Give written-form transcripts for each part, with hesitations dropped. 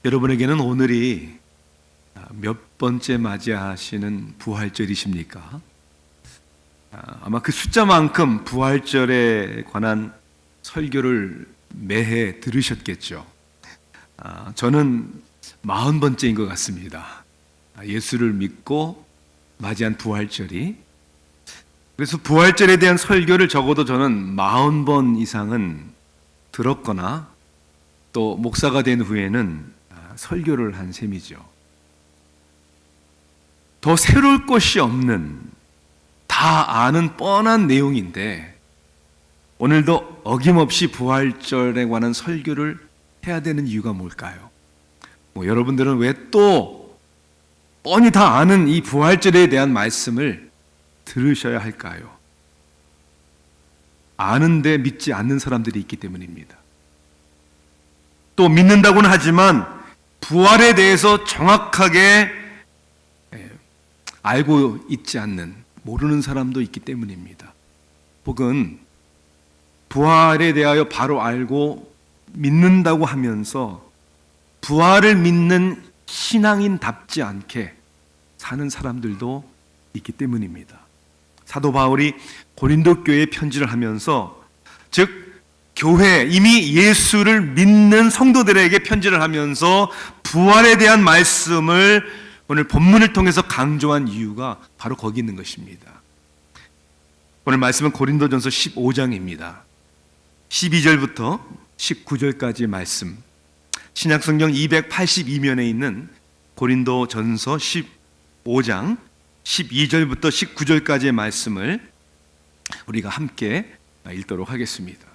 여러분에게는 오늘이 몇 번째 맞이하시는 부활절이십니까? 아마 그 숫자만큼 부활절에 관한 설교를 매해 들으셨겠죠. 저는 40번째인 것 같습니다. 예수를 믿고 맞이한 부활절이. 그래서 부활절에 대한 설교를 적어도 저는 40번 이상은 들었거나 또 목사가 된 후에는 설교를 한 셈이죠. 더 새로울 것이 없는, 다 아는 뻔한 내용인데 오늘도 어김없이 부활절에 관한 설교를 해야 되는 이유가 뭘까요? 여러분들은 왜 또 뻔히 다 아는 이 부활절에 대한 말씀을 들으셔야 할까요? 아는데 믿지 않는 사람들이 있기 때문입니다. 또 믿는다고는 하지만 부활에 대해서 정확하게 알고 있지 않는, 모르는 사람도 있기 때문입니다. 혹은 부활에 대하여 바로 알고 믿는다고 하면서 부활을 믿는 신앙인답지 않게 사는 사람들도 있기 때문입니다. 사도 바울이 고린도 교회에 편지를 하면서, 즉 교회, 이미 예수를 믿는 성도들에게 편지를 하면서 부활에 대한 말씀을 오늘 본문을 통해서 강조한 이유가 바로 거기 있는 것입니다. 오늘 말씀은 고린도전서 15장입니다. 12절부터 19절까지의 말씀, 신약성경 282면에 있는 고린도전서 15장 12절부터 19절까지의 말씀을 우리가 함께 읽도록 하겠습니다.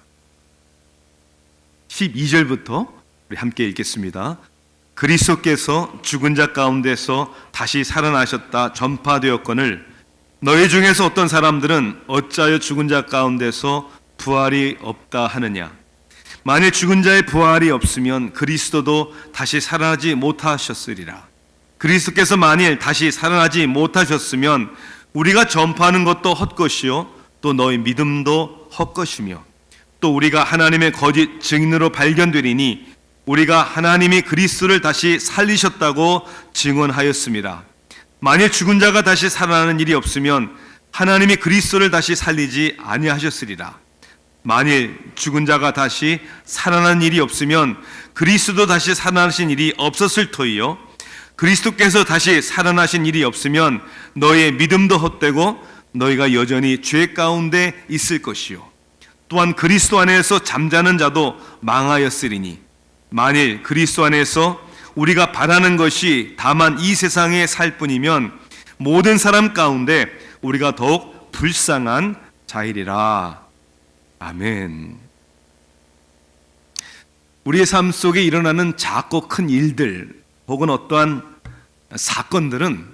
12절부터 우리 함께 읽겠습니다. 그리스도께서 죽은 자 가운데서 다시 살아나셨다 전파되었거늘 너희 중에서 어떤 사람들은 어찌하여 죽은 자 가운데서 부활이 없다 하느냐. 만일 죽은 자의 부활이 없으면 그리스도도 다시 살아나지 못하셨으리라. 그리스도께서 만일 다시 살아나지 못하셨으면 우리가 전파하는 것도 헛것이요 또 너희 믿음도 헛것이며 또 우리가 하나님의 거짓 증인으로 발견되리니 우리가 하나님이 그리스도를 다시 살리셨다고 증언하였습니다. 만일 죽은 자가 다시 살아나는 일이 없으면 하나님이 그리스도를 다시 살리지 아니하셨으리라. 만일 죽은 자가 다시 살아나는 일이 없으면 그리스도 다시 살아나신 일이 없었을 터이요 그리스도께서 다시 살아나신 일이 없으면 너희의 믿음도 헛되고 너희가 여전히 죄 가운데 있을 것이요 또한 그리스도 안에서 잠자는 자도 망하였으리니 만일 그리스도 안에서 우리가 바라는 것이 다만 이 세상에 살 뿐이면 모든 사람 가운데 우리가 더욱 불쌍한 자이리라. 아멘. 우리의 삶 속에 일어나는 작고 큰 일들 혹은 어떠한 사건들은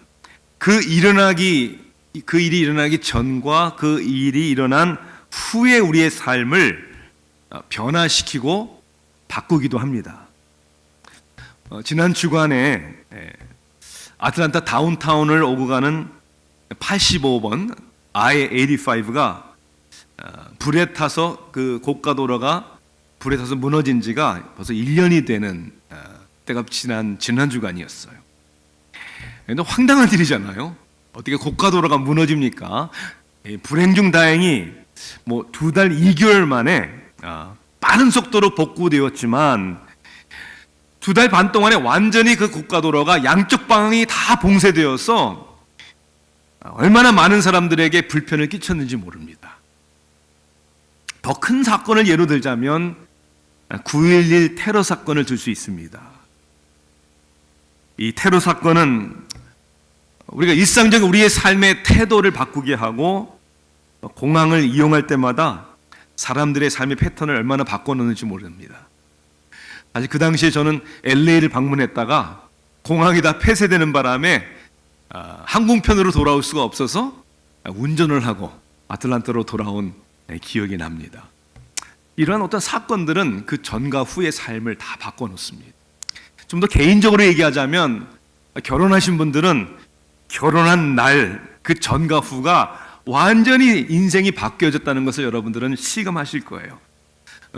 그 일이 일어나기 전과 그 일이 일어난 후에 우리의 삶을 변화시키고 바꾸기도 합니다. 지난 주간에 아틀란타 다운타운을 오고 가는 85번 I-85가 불에 타서 그 고가도로가 불에 타서 무너진 지가 벌써 1년이 되는 때가 지난 주간이었어요. 근데 황당한 일이잖아요. 어떻게 고가도로가 무너집니까? 불행 중 다행히 2달 2개월 만에 빠른 속도로 복구되었지만 2달 반 동안에 완전히 그 고가도로가 양쪽 방향이 다 봉쇄되어서 얼마나 많은 사람들에게 불편을 끼쳤는지 모릅니다. 더 큰 사건을 예로 들자면 9.11 테러 사건을 들 수 있습니다. 이 테러 사건은 우리가 일상적인 우리의 삶의 태도를 바꾸게 하고 공항을 이용할 때마다 사람들의 삶의 패턴을 얼마나 바꿔놓는지 모릅니다. 사실 그 당시에 저는 LA를 방문했다가 공항이 다 폐쇄되는 바람에 항공편으로 돌아올 수가 없어서 운전을 하고 아틀란타로 돌아온 기억이 납니다. 이러한 어떤 사건들은 그 전과 후의 삶을 다 바꿔놓습니다. 좀 더 개인적으로 얘기하자면 결혼하신 분들은 결혼한 날 그 전과 후가 완전히 인생이 바뀌어졌다는 것을 여러분들은 실감하실 거예요.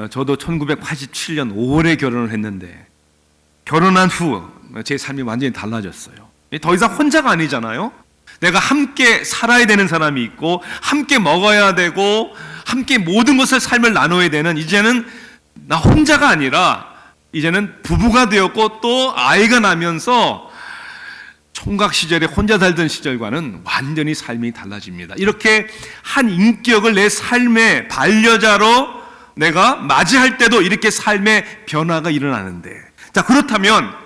저도 1987년 5월에 결혼을 했는데 결혼한 후 제 삶이 완전히 달라졌어요. 더 이상 혼자가 아니잖아요. 내가 함께 살아야 되는 사람이 있고, 함께 먹어야 되고, 함께 모든 것을 삶을 나눠야 되는, 이제는 나 혼자가 아니라 이제는 부부가 되었고 또 아이가 나면서 총각 시절에 혼자 살던 시절과는 완전히 삶이 달라집니다. 이렇게 한 인격을 내 삶의 반려자로 내가 맞이할 때도 이렇게 삶의 변화가 일어나는데, 자, 그렇다면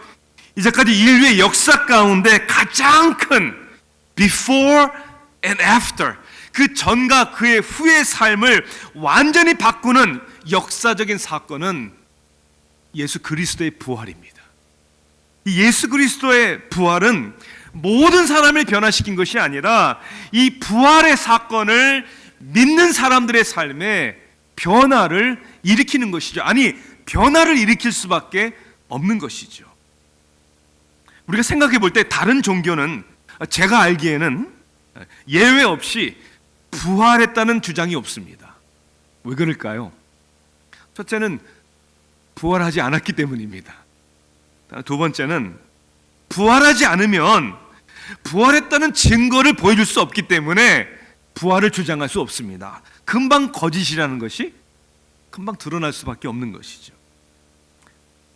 이제까지 인류의 역사 가운데 가장 큰 before and after, 그 전과 그의 후의 삶을 완전히 바꾸는 역사적인 사건은 예수 그리스도의 부활입니다. 이 예수 그리스도의 부활은 모든 사람을 변화시킨 것이 아니라 이 부활의 사건을 믿는 사람들의 삶에 변화를 일으키는 것이죠. 아니, 변화를 일으킬 수밖에 없는 것이죠. 우리가 생각해 볼 때 다른 종교는 제가 알기에는 예외 없이 부활했다는 주장이 없습니다. 왜 그럴까요? 첫째는 부활하지 않았기 때문입니다. 두 번째는 부활하지 않으면 부활했다는 증거를 보여줄 수 없기 때문에 부활을 주장할 수 없습니다. 금방 거짓이라는 것이 금방 드러날 수밖에 없는 것이죠.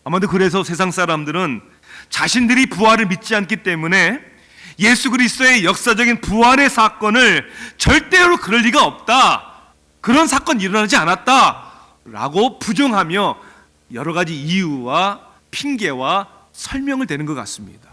아마도 그래서 세상 사람들은 자신들이 부활을 믿지 않기 때문에 예수 그리스도의 역사적인 부활의 사건을 절대로 그럴 리가 없다, 그런 사건이 일어나지 않았다 라고 부정하며 여러 가지 이유와 핑계와 설명을 대는 것 같습니다.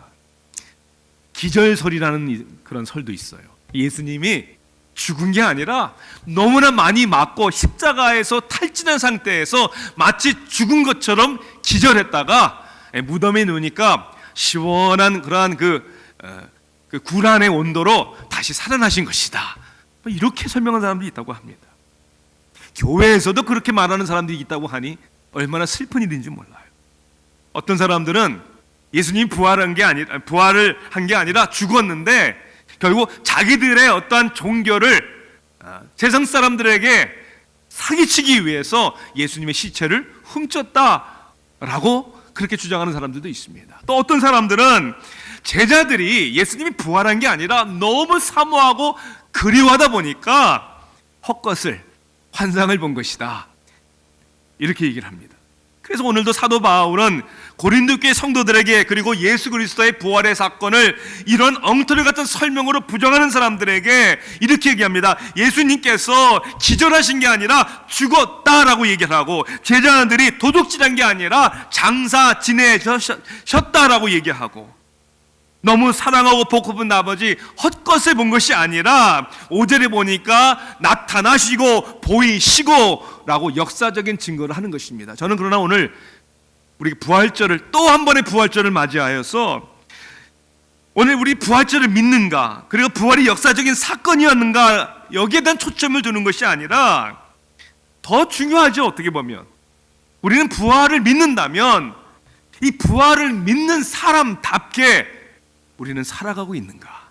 기절설이라는 그런 설도 있어요. 예수님이 죽은 게 아니라 너무나 많이 맞고 십자가에서 탈진한 상태에서 마치 죽은 것처럼 기절했다가 무덤에 누우니까 시원한 그러한 그 구란의 온도로 다시 살아나신 것이다, 이렇게 설명하는 사람들이 있다고 합니다. 교회에서도 그렇게 말하는 사람들이 있다고 하니 얼마나 슬픈 일인지 몰라요. 어떤 사람들은 예수님이 부활을 한 게 아니라 죽었는데 결국 자기들의 어떠한 종교를 세상 사람들에게 사기치기 위해서 예수님의 시체를 훔쳤다라고 그렇게 주장하는 사람들도 있습니다. 또 어떤 사람들은 제자들이 예수님이 부활한 게 아니라 너무 사모하고 그리워하다 보니까 헛것을, 환상을 본 것이다, 이렇게 얘기를 합니다. 그래서 오늘도 사도 바울은 고린도 교회 성도들에게, 그리고 예수 그리스도의 부활의 사건을 이런 엉터리 같은 설명으로 부정하는 사람들에게 이렇게 얘기합니다. 예수님께서 기절하신 게 아니라 죽었다라고 얘기를 하고, 제자들이 도둑질한 게 아니라 장사 지내셨다라고 얘기하고, 너무 사랑하고 복고픈 아버지 헛것을 본 것이 아니라 5절에 보니까 나타나시고 보이시고 라고 역사적인 증거를 하는 것입니다. 저는 그러나 오늘 우리 부활절을, 또 한 번의 부활절을 맞이하여서 오늘 우리 부활절을 믿는가, 그리고 부활이 역사적인 사건이었는가, 여기에 대한 초점을 두는 것이 아니라 더 중요하죠. 어떻게 보면 우리는 부활을 믿는다면 이 부활을 믿는 사람답게 우리는 살아가고 있는가?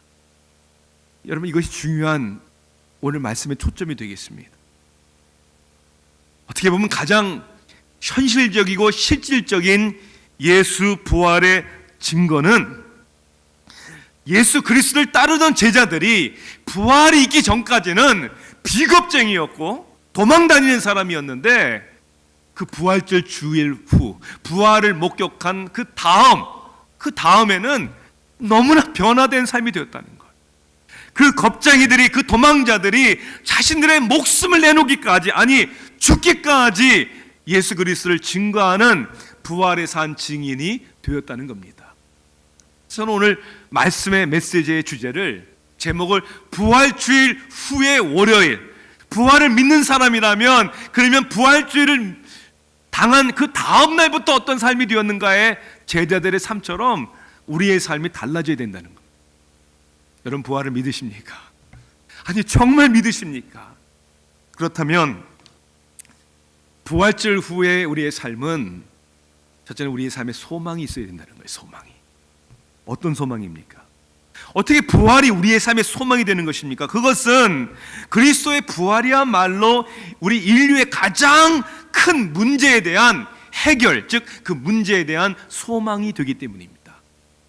여러분, 이것이 중요한 오늘 말씀의 초점이 되겠습니다. 어떻게 보면 가장 현실적이고 실질적인 예수 부활의 증거는 예수 그리스도를 따르던 제자들이 부활이 있기 전까지는 비겁쟁이였고 도망다니는 사람이었는데, 그 부활절 주일 후 부활을 목격한 그 다음에는 너무나 변화된 삶이 되었다는 것. 그 겁쟁이들이, 그 도망자들이 자신들의 목숨을 내놓기까지, 아니 죽기까지 예수 그리스도를 증거하는 부활의 산 증인이 되었다는 겁니다. 저는 오늘 말씀의 메시지의 주제를, 제목을 부활주일 후의 월요일, 부활을 믿는 사람이라면 그러면 부활주일을 당한 그 다음 날부터 어떤 삶이 되었는가에 제자들의 삶처럼 우리의 삶이 달라져야 된다는 겁니다. 여러분, 부활을 믿으십니까? 아니, 정말 믿으십니까? 그렇다면 부활절 후에 우리의 삶은, 첫째는 우리의 삶에 소망이 있어야 된다는 거예요. 소망이. 어떤 소망입니까? 어떻게 부활이 우리의 삶의 소망이 되는 것입니까? 그것은 그리스도의 부활이야말로 우리 인류의 가장 큰 문제에 대한 해결, 즉 그 문제에 대한 소망이 되기 때문입니다.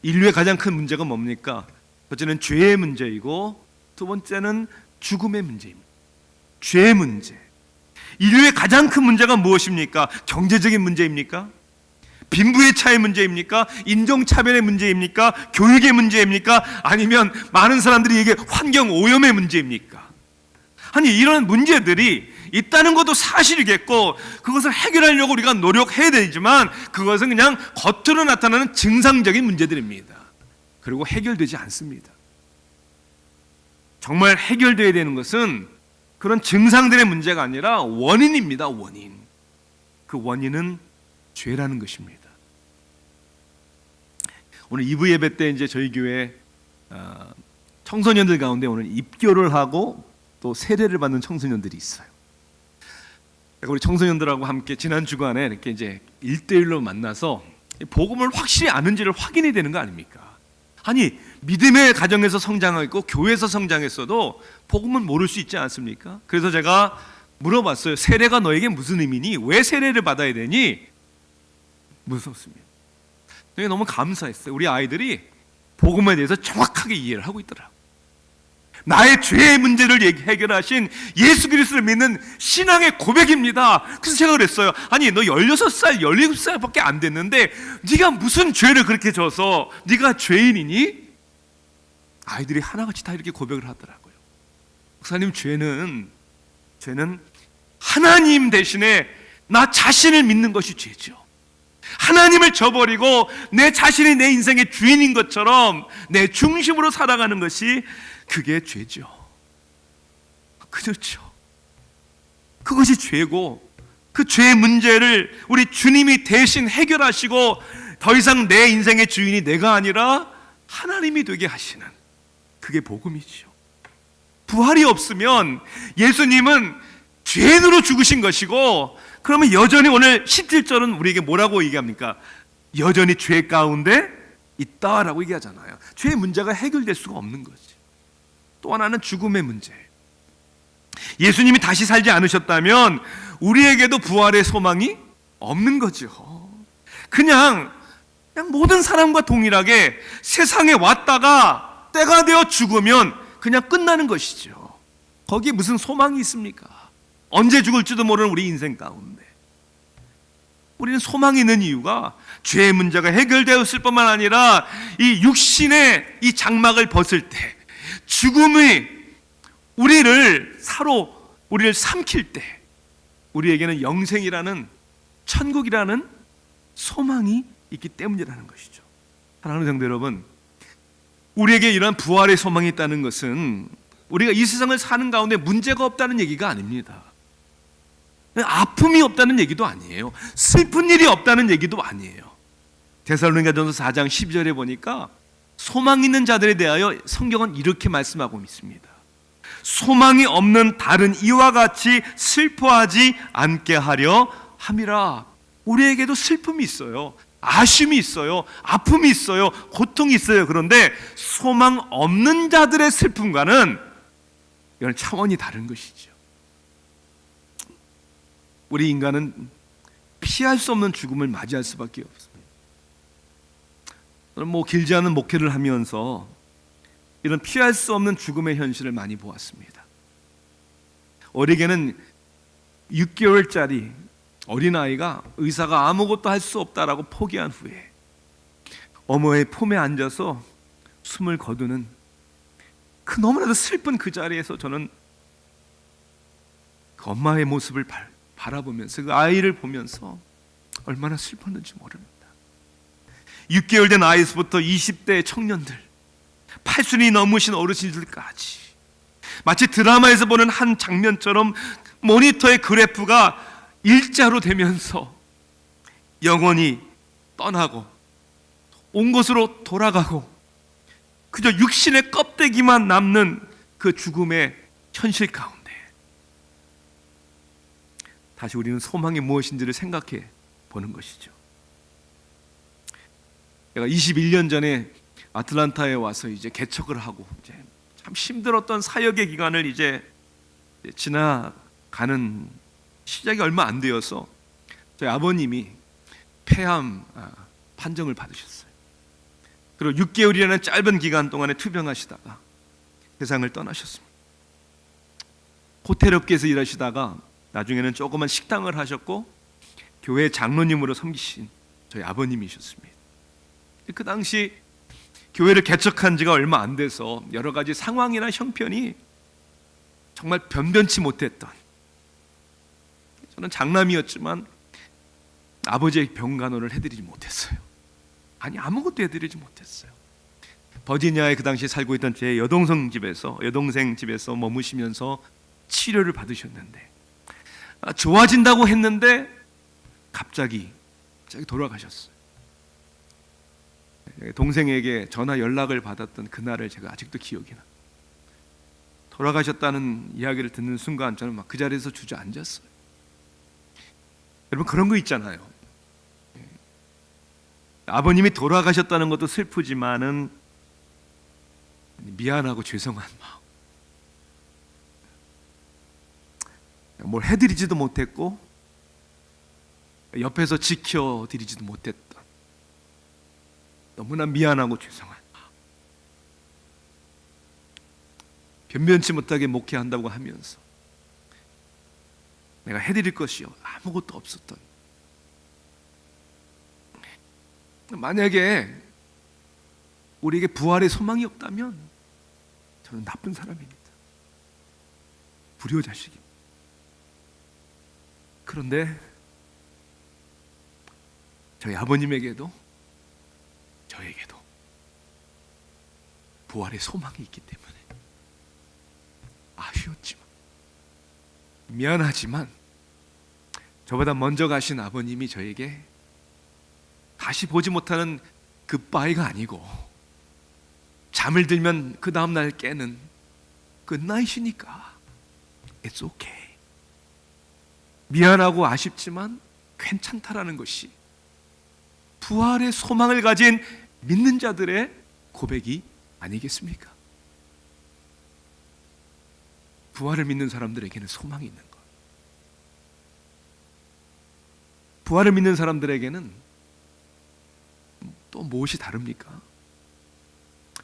인류의 가장 큰 문제가 뭡니까? 첫째는 죄의 문제이고 두 번째는 죽음의 문제입니다. 죄의 문제. 인류의 가장 큰 문제가 무엇입니까? 경제적인 문제입니까? 빈부의 차의 문제입니까? 인종차별의 문제입니까? 교육의 문제입니까? 아니면 많은 사람들이 얘기해 환경 오염의 문제입니까? 아니, 이런 문제들이 있다는 것도 사실이겠고 그것을 해결하려고 우리가 노력해야 되지만 그것은 그냥 겉으로 나타나는 증상적인 문제들입니다. 그리고 해결되지 않습니다. 정말 해결되어야 되는 것은 그런 증상들의 문제가 아니라 원인입니다. 원인. 그 원인은 죄라는 것입니다. 오늘 2부 예배 때 이제 저희 교회 청소년들 가운데 오늘 입교를 하고 또 세례를 받는 청소년들이 있어요. 우리 청소년들하고 함께 지난 주간에 이렇게 이제 1대1로 만나서 복음을 확실히 아는지를 확인해야 되는 거 아닙니까? 아니, 믿음의 가정에서 성장하고 교회에서 성장했어도 복음은 모를 수 있지 않습니까? 그래서 제가 물어봤어요. 세례가 너에게 무슨 의미니? 왜 세례를 받아야 되니? 무섭습니다. 되게 너무 감사했어요. 우리 아이들이 복음에 대해서 정확하게 이해를 하고 있더라고요. 나의 죄의 문제를 해결하신 예수 그리스도를 믿는 신앙의 고백입니다. 그래서 제가 그랬어요. 아니, 너 16살, 17살밖에 안 됐는데 네가 무슨 죄를 그렇게 져서 네가 죄인이니? 아이들이 하나같이 다 이렇게 고백을 하더라고요. 목사님, 죄는 하나님 대신에 나 자신을 믿는 것이 죄죠. 하나님을 저버리고 내 자신이 내 인생의 주인인 것처럼 내 중심으로 살아가는 것이 그게 죄죠. 그렇죠. 그것이 죄고 그 죄의 문제를 우리 주님이 대신 해결하시고 더 이상 내 인생의 주인이 내가 아니라 하나님이 되게 하시는 그게 복음이죠. 부활이 없으면 예수님은 죄인으로 죽으신 것이고 그러면 여전히 오늘 17절은 우리에게 뭐라고 얘기합니까? 여전히 죄 가운데 있다라고 얘기하잖아요. 죄의 문제가 해결될 수가 없는 거지. 또 하나는 죽음의 문제. 예수님이 다시 살지 않으셨다면 우리에게도 부활의 소망이 없는 거죠. 그냥 모든 사람과 동일하게 세상에 왔다가 때가 되어 죽으면 그냥 끝나는 것이죠. 거기에 무슨 소망이 있습니까? 언제 죽을지도 모르는 우리 인생 가운데 우리는 소망이 있는 이유가 죄의 문제가 해결되었을 뿐만 아니라 이 육신의 이 장막을 벗을 때 죽음이 우리를 삼킬 때 우리에게는 영생이라는 천국이라는 소망이 있기 때문이라는 것이죠. 사랑하는 성도 여러분, 우리에게 이러한 부활의 소망이 있다는 것은 우리가 이 세상을 사는 가운데 문제가 없다는 얘기가 아닙니다. 아픔이 없다는 얘기도 아니에요. 슬픈 일이 없다는 얘기도 아니에요. 데살로니가전서 4장 12절에 보니까 소망 있는 자들에 대하여 성경은 이렇게 말씀하고 있습니다. 소망이 없는 다른 이와 같이 슬퍼하지 않게 하려 함이라. 우리에게도 슬픔이 있어요. 아쉬움이 있어요. 아픔이 있어요. 고통이 있어요. 그런데 소망 없는 자들의 슬픔과는 이건 차원이 다른 것이죠. 우리 인간은 피할 수 없는 죽음을 맞이할 수밖에 없습니다. 저는 길지 않은 목회를 하면서 이런 피할 수 없는 죽음의 현실을 많이 보았습니다. 어리게는 6개월짜리 어린아이가 의사가 아무것도 할 수 없다라고 포기한 후에 어머의 품에 앉아서 숨을 거두는 그 너무나도 슬픈 그 자리에서 저는 그 엄마의 모습을 바라보면서 그 아이를 보면서 얼마나 슬펐는지 모릅니다. 6개월 된 아이서부터 20대 청년들, 팔순이 넘으신 어르신들까지 마치 드라마에서 보는 한 장면처럼 모니터의 그래프가 일자로 되면서 영원히 떠나고 온 곳으로 돌아가고 그저 육신의 껍데기만 남는 그 죽음의 현실 가운데 다시 우리는 소망이 무엇인지를 생각해 보는 것이죠. 제가 21년 전에 아틀란타에 와서 이제 개척을 하고 이제 참 힘들었던 사역의 기간을 이제 지나가는 시작이 얼마 안 되어서 저희 아버님이 폐암 판정을 받으셨어요. 그리고 6개월이라는 짧은 기간 동안에 투병하시다가 세상을 떠나셨습니다. 호텔 업계에서 일하시다가 나중에는 조그만 식당을 하셨고 교회 장로님으로 섬기신 저희 아버님이셨습니다. 그 당시 교회를 개척한 지가 얼마 안 돼서 여러 가지 상황이나 형편이 정말 변변치 못했던, 저는 장남이었지만 아버지의 병간호를 해드리지 못했어요. 아니, 아무것도 해드리지 못했어요. 버지니아에 그 당시 살고 있던 제 여동생 집에서 머무시면서 치료를 받으셨는데, 좋아진다고 했는데 갑자기 돌아가셨어요. 동생에게 전화 연락을 받았던 그날을 제가 아직도 기억이 나. 돌아가셨다는 이야기를 듣는 순간 저는 막 그 자리에서 주저앉았어요. 여러분, 그런 거 있잖아요. 아버님이 돌아가셨다는 것도 슬프지만은 미안하고 죄송한 마음. 뭘 해드리지도 못했고 옆에서 지켜드리지도 못했던, 너무나 미안하고 죄송한 마음. 변변치 못하게 목회한다고 하면서 내가 해드릴 것이 아무것도 없었던, 만약에 우리에게 부활의 소망이 없다면 저는 나쁜 사람입니다. 불효자식입니다. 그런데 저희 아버님에게도 저에게도 부활의 소망이 있기 때문에 아쉬웠지만, 미안하지만 저보다 먼저 가신 아버님이 저에게 다시 보지 못하는 굿바이가 아니고 잠을 들면 그 다음날 깨는 굿나잇이니까 It's okay. 미안하고 아쉽지만 괜찮다라는 것이 부활의 소망을 가진 믿는 자들의 고백이 아니겠습니까? 부활을 믿는 사람들에게는 소망이 있는 것. 부활을 믿는 사람들에게는 또 무엇이 다릅니까?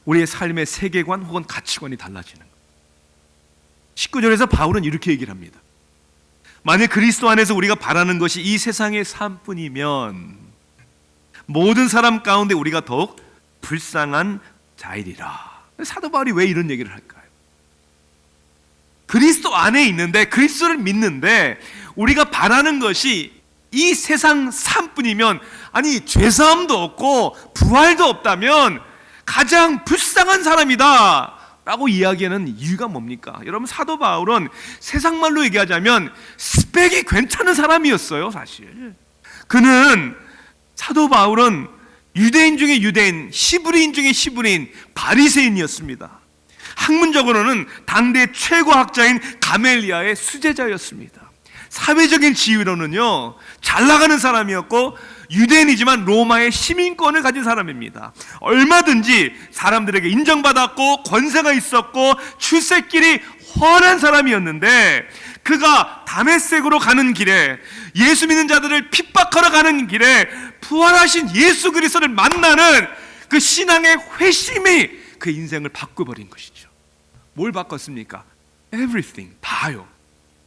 우리의 삶의 세계관 혹은 가치관이 달라지는 것. 19절에서 바울은 이렇게 얘기를 합니다. 만약 그리스도 안에서 우리가 바라는 것이 이 세상의 삶뿐이면 모든 사람 가운데 우리가 더욱 불쌍한 자이리라. 사도 바울이 왜 이런 얘기를 할까요? 그리스도 안에 있는데, 그리스도를 믿는데 우리가 바라는 것이 이 세상 삶뿐이면, 아니 죄사함도 없고 부활도 없다면 가장 불쌍한 사람이다 라고 이야기하는 이유가 뭡니까? 여러분, 사도 바울은 세상 말로 얘기하자면 스펙이 괜찮은 사람이었어요. 사실 사도 바울은 유대인 중에 유대인, 히브리인 중에 히브리인, 바리새인이었습니다. 학문적으로는 당대 최고 학자인 가멜리아의 수제자였습니다. 사회적인 지위로는요, 잘 나가는 사람이었고 유대인이지만 로마의 시민권을 가진 사람입니다. 얼마든지 사람들에게 인정받았고 권세가 있었고 출세길이 훤한 사람이었는데, 그가 다메섹으로 가는 길에, 예수 믿는 자들을 핍박하러 가는 길에 부활하신 예수 그리스도를 만나는 그 신앙의 회심이 그 인생을 바꿔버린 것이죠. 뭘 바꿨습니까? Everything, 다요.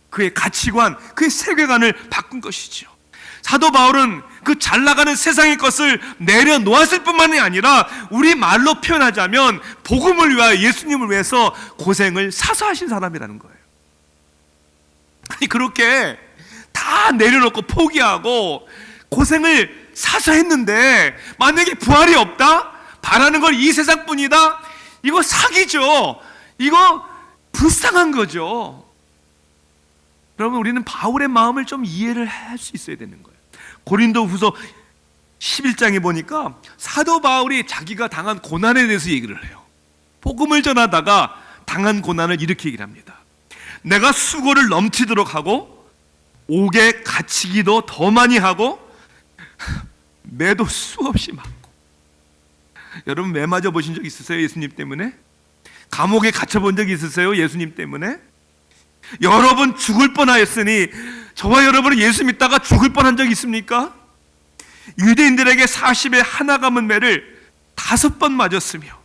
그의 가치관, 그의 세계관을 바꾼 것이죠. 사도 바울은 그 잘 나가는 세상의 것을 내려놓았을 뿐만이 아니라 우리 말로 표현하자면 복음을 위하여, 예수님을 위해서 고생을 사서 하신 사람이라는 거예요. 아니, 그렇게 다 내려놓고 포기하고 고생을 사서 했는데 만약에 부활이 없다? 바라는 걸 이 세상뿐이다? 이거 사기죠. 이거 불쌍한 거죠. 여러분, 우리는 바울의 마음을 좀 이해를 할 수 있어야 되는 거예요. 고린도후서 11장에 보니까 사도 바울이 자기가 당한 고난에 대해서 얘기를 해요. 복음을 전하다가 당한 고난을 이렇게 얘기를 합니다. 내가 수고를 넘치도록 하고 옥에 갇히기도 더 많이 하고 매도 수없이 맞고. 여러분, 매 맞아 보신 적 있으세요? 예수님 때문에? 감옥에 갇혀본 적 있으세요? 예수님 때문에? 여러 번 죽을 뻔하였으니 저와 여러분은 예수 믿다가 죽을 뻔한 적 있습니까? 유대인들에게 40의 하나 감은 매를 5번 맞았으며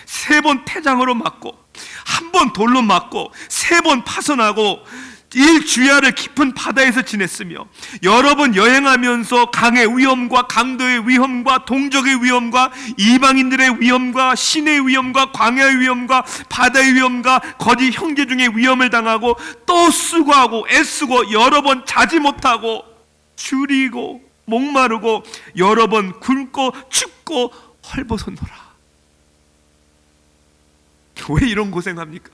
3번 태장으로 맞고 1번 돌로 맞고 3번 파선하고 일주야를 깊은 바다에서 지냈으며 여러 번 여행하면서 강의 위험과 강도의 위험과 동족의 위험과 이방인들의 위험과 신의 위험과 광야의 위험과 바다의 위험과 거짓 형제 중에 위험을 당하고 또 수고하고 애쓰고 여러 번 자지 못하고 줄이고 목마르고 여러 번 굶고 춥고 헐벗었노라. 왜 이런 고생합니까?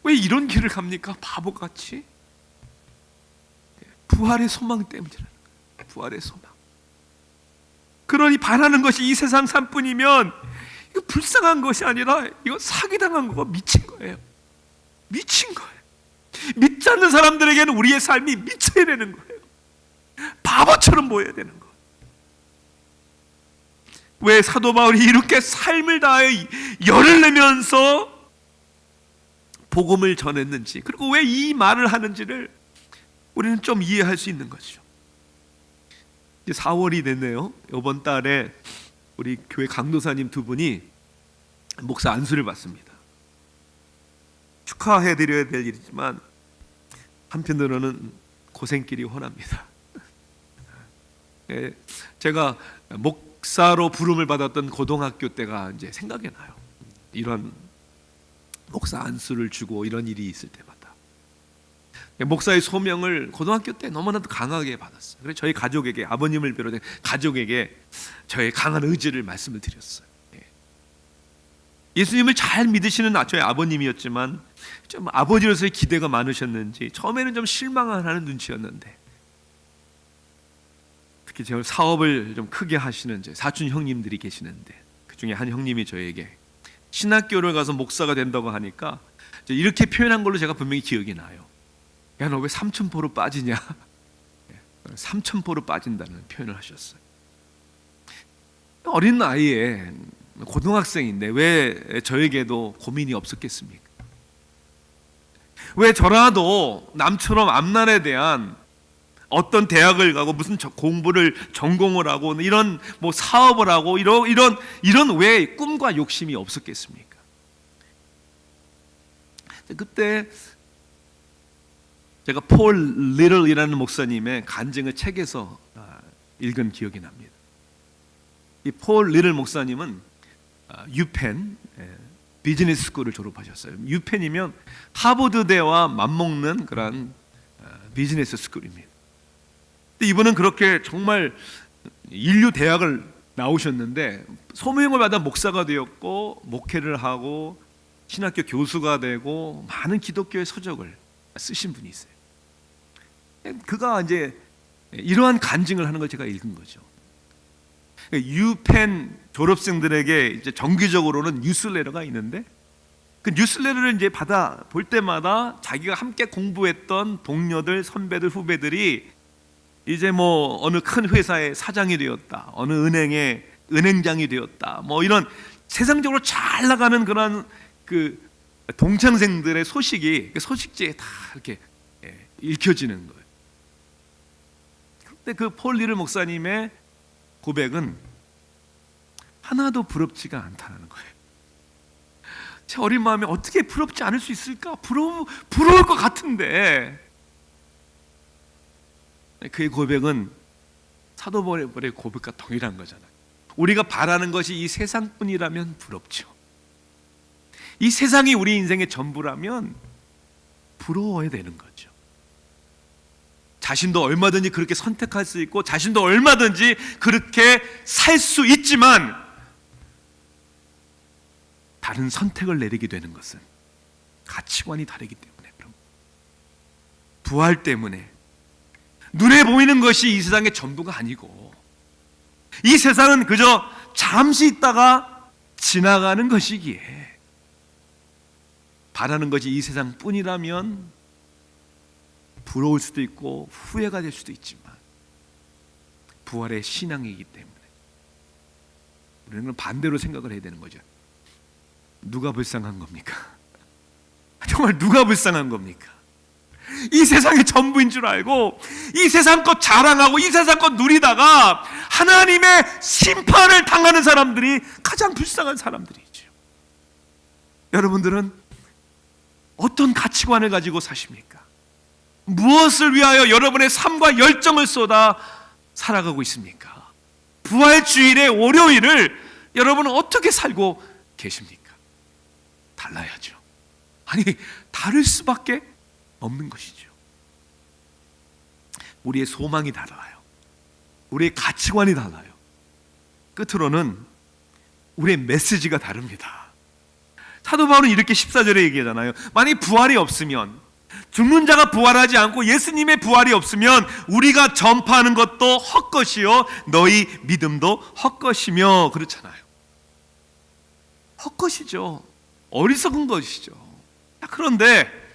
왜 이런 길을 갑니까? 바보같이. 부활의 소망 때문이라는 거예요. 부활의 소망. 그러니 바라는 것이 이 세상 삶뿐이면 이거 불쌍한 것이 아니라 이거 사기당한 거고 미친 거예요. 미친 거예요. 믿지 않는 사람들에게는 우리의 삶이 미쳐야 되는 거예요. 바보처럼 보여야 되는 거예요. 왜 사도 바울이 이렇게 삶을 다하여 열을 내면서 복음을 전했는지, 그리고 왜 이 말을 하는지를 우리는 좀 이해할 수 있는 거죠. 이제 4월이 됐네요. 이번 달에 우리 교회 강도사님 2분이 목사 안수를 받습니다. 축하해드려야 될 일이지만 한편으로는 고생길이 훤합니다. 제가 목사로 부름을 받았던 고등학교 때가 이제 생각이 나요. 이런 목사 안수를 주고 이런 일이 있을 때마다 목사의 소명을 고등학교 때 너무나도 강하게 받았어요. 그래서 저희 가족에게, 아버님을 비롯해 가족에게 저의 강한 의지를 말씀을 드렸어요. 예수님을 잘 믿으시는 저희 아버님이었지만 좀 아버지로서의 기대가 많으셨는지 처음에는 좀 실망하는 눈치였는데, 특히 제가 사업을 좀 크게 하시는 사촌 형님들이 계시는데 그 중에 한 형님이 저에게 신학교를 가서 목사가 된다고 하니까 이렇게 표현한 걸로 제가 분명히 기억이 나요. 야, 너 왜 삼천포로 빠지냐? 삼천포로 빠진다는 표현을 하셨어요. 어린 나이에 고등학생인데 왜 저에게도 고민이 없었겠습니까? 왜 저라도 남처럼 앞날에 대한 어떤 대학을 가고 무슨 공부를 전공을 하고 이런 뭐 사업을 하고 이런 왜 꿈과 욕심이 없었겠습니까? 그때 제가 폴 리틀이라는 목사님의 간증을 책에서 읽은 기억이 납니다. 이 폴 리틀 목사님은 유펜 비즈니스 스쿨을 졸업하셨어요. 유펜이면 하버드대와 맞먹는 그런 비즈니스 스쿨입니다. 근데 이분은 그렇게 정말 인류 대학을 나오셨는데 소명을 받아 목사가 되었고 목회를 하고 신학교 교수가 되고 많은 기독교의 서적을 쓰신 분이 있어요. 그가 이제 이러한 간증을 하는 걸 제가 읽은 거죠. 유펜 졸업생들에게 이제 정기적으로는 뉴스레터가 있는데 그 뉴스레터를 이제 받아 볼 때마다 자기가 함께 공부했던 동료들, 선배들, 후배들이 이제 뭐 어느 큰 회사의 사장이 되었다, 어느 은행의 은행장이 되었다, 뭐 이런 세상적으로 잘 나가는 그런 그 동창생들의 소식이 소식지에 다 이렇게 읽혀지는 거예요. 그런데 그 폴 리틀 목사님의 고백은 하나도 부럽지가 않다는 거예요. 제 어린 마음에 어떻게 부럽지 않을 수 있을까? 부러울 것 같은데, 그의 고백은 사도 바울의 고백과 동일한 거잖아요. 우리가 바라는 것이 이 세상뿐이라면 부럽죠. 이 세상이 우리 인생의 전부라면 부러워야 되는 거죠. 자신도 얼마든지 그렇게 선택할 수 있고 자신도 얼마든지 그렇게 살 수 있지만 다른 선택을 내리게 되는 것은 가치관이 다르기 때문에, 그럼 부활 때문에 눈에 보이는 것이 이 세상의 전부가 아니고 이 세상은 그저 잠시 있다가 지나가는 것이기에 바라는 것이 이 세상뿐이라면 부러울 수도 있고 후회가 될 수도 있지만 부활의 신앙이기 때문에 우리는 반대로 생각을 해야 되는 거죠. 누가 불쌍한 겁니까? 정말 누가 불쌍한 겁니까? 이 세상의 전부인 줄 알고 이 세상 것 자랑하고 이 세상 것 누리다가 하나님의 심판을 당하는 사람들이 가장 불쌍한 사람들이죠. 여러분들은 어떤 가치관을 가지고 사십니까? 무엇을 위하여 여러분의 삶과 열정을 쏟아 살아가고 있습니까? 부활주일의 월요일을 여러분은 어떻게 살고 계십니까? 달라야죠. 아니, 다를 수밖에 없는 것이죠. 우리의 소망이 달라요. 우리의 가치관이 달라요. 끝으로는 우리의 메시지가 다릅니다. 사도 바울은 이렇게 14절에 얘기하잖아요. 만약 부활이 없으면, 죽는 자가 부활하지 않고 예수님의 부활이 없으면 우리가 전파하는 것도 헛것이요 너희 믿음도 헛것이며, 그렇잖아요. 헛것이죠. 어리석은 것이죠. 그런데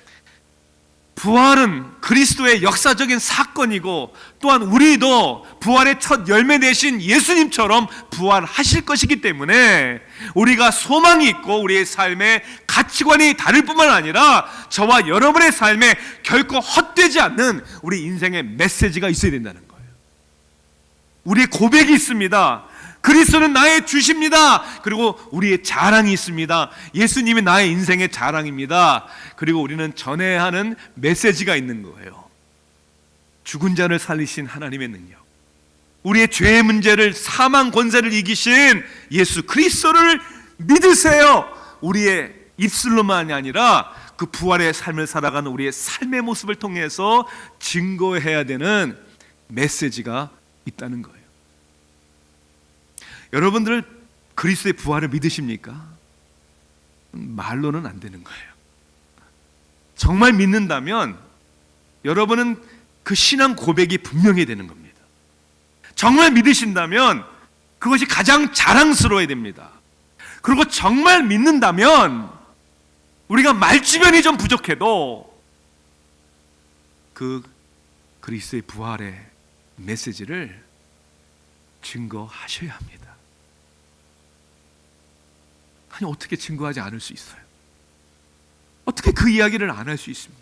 부활은 그리스도의 역사적인 사건이고, 또한 우리도 부활의 첫 열매 되신 예수님처럼 부활하실 것이기 때문에 우리가 소망이 있고 우리의 삶의 가치관이 다를 뿐만 아니라 저와 여러분의 삶에 결코 헛되지 않는 우리 인생의 메시지가 있어야 된다는 거예요. 우리의 고백이 있습니다. 그리스도는 나의 주십니다. 그리고 우리의 자랑이 있습니다. 예수님이 나의 인생의 자랑입니다. 그리고 우리는 전해야 하는 메시지가 있는 거예요. 죽은 자를 살리신 하나님의 능력, 우리의 죄의 문제를, 사망 권세를 이기신 예수 그리스도를 믿으세요. 우리의 입술로만이 아니라 그 부활의 삶을 살아가는 우리의 삶의 모습을 통해서 증거해야 되는 메시지가 있다는 거예요. 여러분들 그리스도의 부활을 믿으십니까? 말로는 안 되는 거예요. 정말 믿는다면 여러분은 그 신앙 고백이 분명해야 되는 겁니다. 정말 믿으신다면 그것이 가장 자랑스러워야 됩니다. 그리고 정말 믿는다면 우리가 말주변이 좀 부족해도 그 그리스도의 부활의 메시지를 증거하셔야 합니다. 아니, 어떻게 증거하지 않을 수 있어요? 어떻게 그 이야기를 안 할 수 있습니까?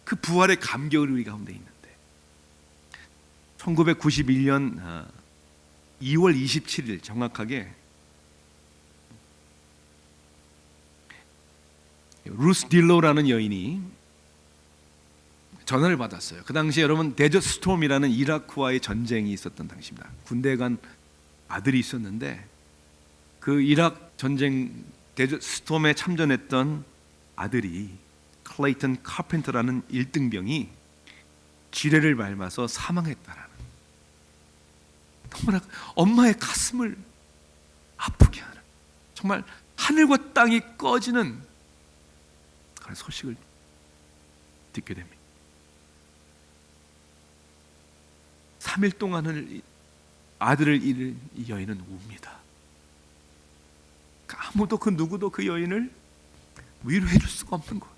그 부활의 감격을 우리 가운데 있는데, 1991년 2월 27일 정확하게 루스 딜로라는 여인이 전화를 받았어요. 그 당시에 여러분 데저트 스톰이라는 이라크와의 전쟁이 있었던 당시입니다. 군대에 간 아들이 있었는데 그 이라크 전쟁 데저트 스톰에 참전했던 아들이 클레이턴 카펜터라는 1등병이 지뢰를 밟아서 사망했다라는, 정말 엄마의 가슴을 아프게 하는, 정말 하늘과 땅이 꺼지는 그런 소식을 듣게 됩니다. 3일 동안을 아들을 잃은 이 여인은 웁니다. 아무도 그 누구도 그 여인을 위로해 줄 수가 없는 거예요.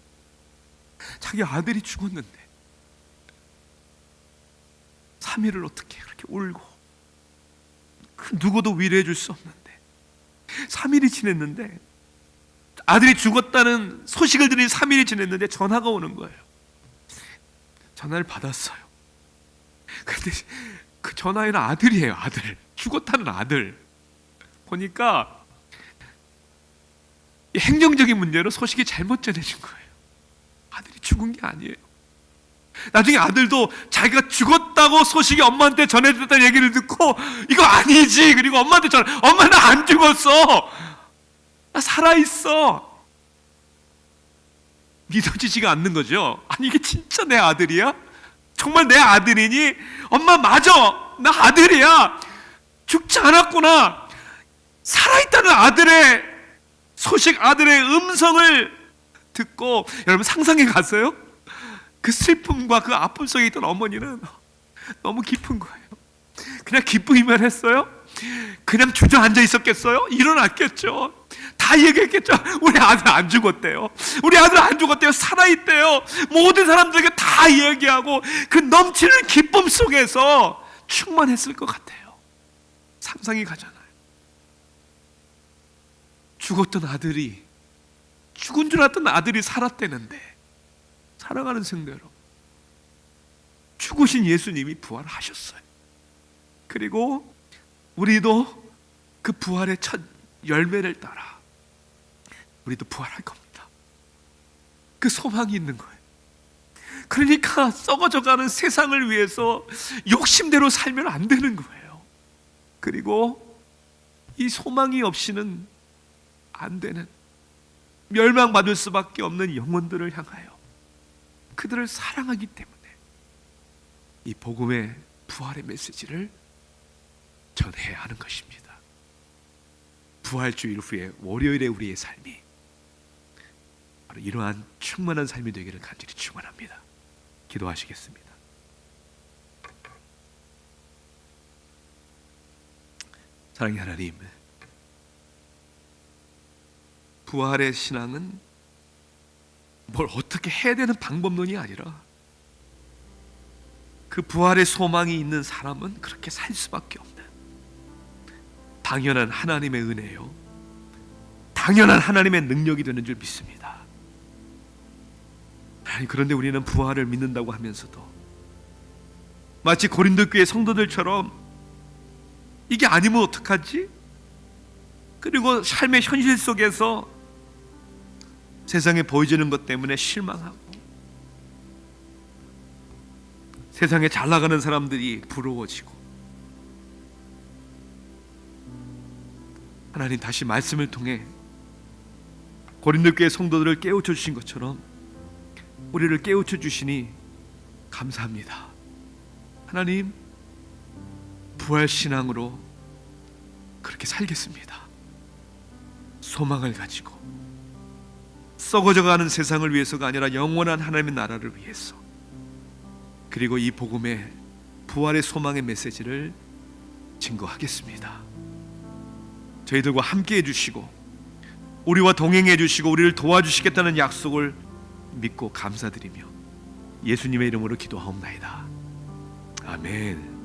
자기 아들이 죽었는데 3일을 어떻게 그렇게 울고, 그 누구도 위로해 줄 수 없는데 3일이 지냈는데, 아들이 죽었다는 소식을 들은 3일이 지냈는데 전화가 오는 거예요. 전화를 받았어요. 근데 그 전화에는 아들이에요. 아들, 죽었다는 아들. 보니까 행정적인 문제로 소식이 잘못 전해진 거예요. 아들이 죽은 게 아니에요. 나중에 아들도 자기가 죽었다고 소식이 엄마한테 전해졌다는 얘기를 듣고 이거 아니지, 그리고 엄마한테 엄마 나 안 죽었어, 나 살아있어. 믿어지지가 않는 거죠. 아니, 이게 진짜 내 아들이야? 정말 내 아들이니? 엄마 맞아, 나 아들이야. 죽지 않았구나. 살아있다는 아들의 소식, 아들의 음성을 듣고, 여러분 상상해 가세요? 그 슬픔과 그 아픔 속에 있던 어머니는 너무 깊은 거예요. 그냥 기쁘기만 했어요? 그냥 주저앉아 있었겠어요? 일어났겠죠. 다 얘기했겠죠. 우리 아들 안 죽었대요. 우리 아들 안 죽었대요. 살아있대요. 모든 사람들에게 다 얘기하고 그 넘치는 기쁨 속에서 충만했을 것 같아요. 상상이 가잖아요. 죽었던 아들이, 죽은 줄 알았던 아들이 살았대는데, 살아가는 성대로 죽으신 예수님이 부활하셨어요. 그리고 우리도 그 부활의 첫 열매를 따라 우리도 부활할 겁니다. 그 소망이 있는 거예요. 그러니까 썩어져가는 세상을 위해서 욕심대로 살면 안 되는 거예요. 그리고 이 소망이 없이는 안 되는, 멸망받을 수밖에 없는 영혼들을 향하여 그들을 사랑하기 때문에 이 복음의 부활의 메시지를 전해야 하는 것입니다. 부활주일 후에 월요일의 우리의 삶이 바로 이러한 충만한 삶이 되기를 간절히 축원합니다. 기도하시겠습니다. 사랑의 하나님, 부활의 신앙은 뭘 어떻게 해야 되는 방법론이 아니라 그 부활의 소망이 있는 사람은 그렇게 살 수밖에 없는 당연한 하나님의 은혜요, 당연한 하나님의 능력이 되는 줄 믿습니다. 그런데 우리는 부활을 믿는다고 하면서도 마치 고린도 교회 성도들처럼 이게 아니면 어떡하지? 그리고 삶의 현실 속에서 세상에 보여지는 것 때문에 실망하고, 세상에 잘 나가는 사람들이 부러워지고, 하나님 다시 말씀을 통해 고린도 교회 성도들을 깨우쳐 주신 것처럼 우리를 깨우쳐 주시니 감사합니다. 하나님, 부활 신앙으로 그렇게 살겠습니다. 소망을 가지고 썩어져가는 세상을 위해서가 아니라 영원한 하나님의 나라를 위해서, 그리고 이 복음의 부활의 소망의 메시지를 증거하겠습니다. 저희들과 함께 해주시고 우리와 동행해 주시고 우리를 도와주시겠다는 약속을 믿고 감사드리며 예수님의 이름으로 기도하옵나이다. 아멘.